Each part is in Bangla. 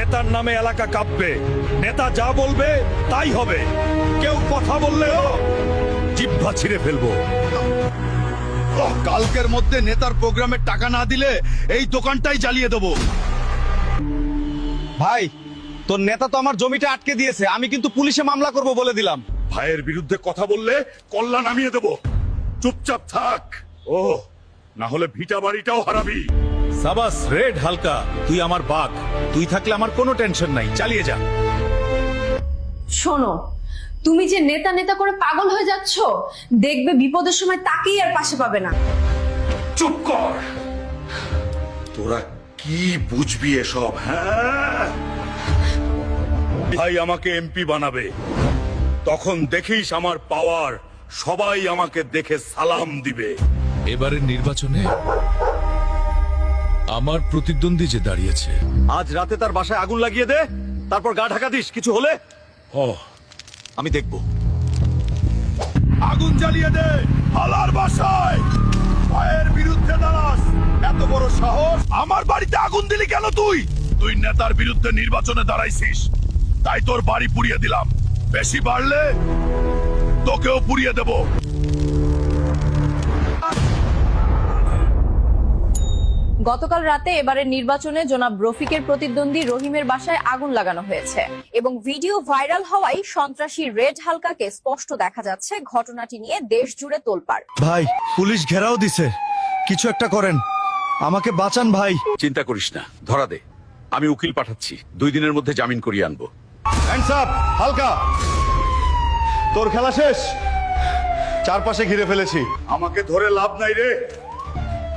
নেতার নামে এলাকা কাঁপবে। নেতা যা বলবে তাই হবে। কেউ কথা বললেও জিহ্বা ছিঁড়ে ফেলবো। কালকের মধ্যে নেতার প্রোগ্রামের টাকা না দিলে এই দোকানটাই জ্বালিয়ে দেবো। ভাই, তোর নেতা তো আমার জমিটা আটকে দিয়েছে, আমি কিন্তু পুলিশে মামলা করব বলে দিলাম। ভাইয়ের বিরুদ্ধে কথা বললে কল্লা নামিয়ে দেব। চুপচাপ থাক। ও না হলে ভিটা বাড়িটাও হারাবি। সাবাস রেড হালকা, তুই আমার বাঘ। তুই থাকলে আমার কোনো টেনশন নাই, চালিয়ে যা। শোনো, তুমি যে নেতা নেতা করে পাগল হয়ে যাচ্ছ, দেখবে বিপদের সময় তাকেই আর পাশে পাবে না। চুপ কর। তোরা কি বুঝবি এসব? হ্যাঁ, ভাই আমাকে এমপি বানাবে, তখন দেখিস আমার পাওয়ার। সবাই আমাকে দেখে সালাম দিবে। এবারের নির্বাচনে আমার প্রতিদ্বন্দ্বী যে দাঁড়িয়েছে, আজ রাতে তার বাসায় আগুন লাগিয়ে দে, তারপর গা ঢাকা দিস। কিছু হলে আমি দেখব। আগুন জ্বালিয়ে দে হালার বাসায়। ভাইয়ের বিরুদ্ধে দাঁড়াস, এত বড় সাহস? আমার বাড়িতে আগুন দিলি কেন তুই? তুই নেতার বিরুদ্ধে নির্বাচনে দাঁড়াইছিস, তাই তোর বাড়ি পুড়িয়ে দিলাম। বেশি বাড়লে তোকেও পুড়িয়ে দেব। গতকাল রাতে এবারের নির্বাচনে জনাব রফিকের প্রতিদ্বন্দ্বী রহিমের বাসায় আগুন লাগানো হয়েছে এবং ভিডিও ভাইরাল হওয়ায় সন্ত্রাসী রেড হালকাকে স্পষ্ট দেখা যাচ্ছে। ঘটনাটি নিয়ে দেশ জুড়ে তোলপাড়। ভাই, পুলিশ ঘেরাও দিছে, কিছু একটা করেন, আমাকে বাঁচান ভাই। চিন্তা করিস না, ধরা দে। আমি উকিল পাঠাচ্ছি, 2 দিনের মধ্যে জামিন করিয়ে আনবো। হ্যান্ডস আপ হালকা, তোর খেলা শেষ। চারপাশে ঘিরে ফেলেছি। আমাকে ধরে লাভ নাই রে,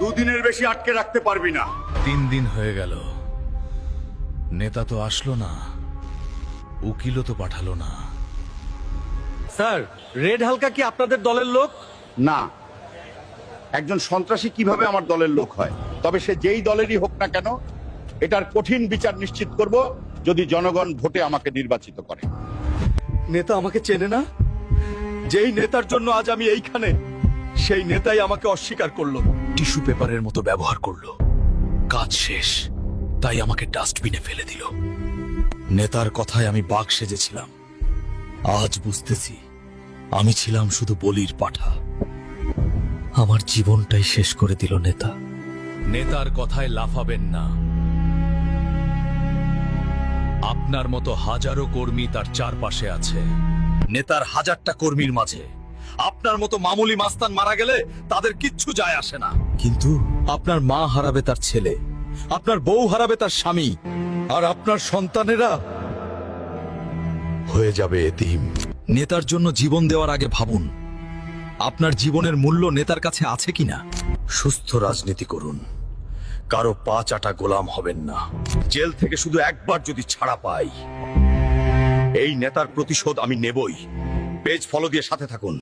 2 দিনের বেশি আটকে রাখতে পারবি না। 3 দিন হয়ে গেল, নেতা তো আসলো না, উকিলও তো পাঠালো না। স্যার, রেড হালকা কি আপনাদের দলের লোক? না, একজন সন্ত্রাসী কিভাবে আমার দলের লোক হয়? তবে সে যেই দলেরই হোক না কেন, এটার কঠিন বিচার নিশ্চিত করব যদি জনগণ ভোটে আমাকে নির্বাচিত করে। নেতা আমাকে চেনে না? যেই নেতার জন্য আজ আমি এইখানে, সেই নেতাই আমাকে অস্বীকার করলো, টিস্যু পেপারের মতো ব্যবহার করলো। কাজ শেষ, তাই আমাকে ডাস্টবিনে ফেলে দিল। নেতার কথায় আমি বাঘ সেজেছিলাম, আজ বুঝতেছি আমি ছিলাম শুধু বলির পাঠা। আমার জীবনটাই শেষ করে দিল নেতা। নেতার কথায় লাফাবেন না। আপনার মতো হাজারো কর্মী তার চারপাশে আছে। নেতার 1000টা কর্মীর মাঝে আপনার মতো মামুলি মাস্তান মারা গেলে তাদের কিচ্ছু যায় আসে না, কিন্তু আপনার মা হারাবে তার ছেলে, আপনার বউ হারাবে তার স্বামী, আর আপনার সন্তানেরা হয়ে যাবে এতিম। নেতার জন্য জীবন দেওয়ার আগে ভাবুন, আপনার জীবনের মূল্য নেতার কাছে আছে কিনা। সুস্থ রাজনীতি করুন, কারো পা চাটা গোলাম হবেন না। জেল থেকে শুধু একবার যদি ছাড়া পাই, এই নেতার প্রতিশোধ আমি নেবই। পেজ ফলো দিয়ে সাথে থাকুন।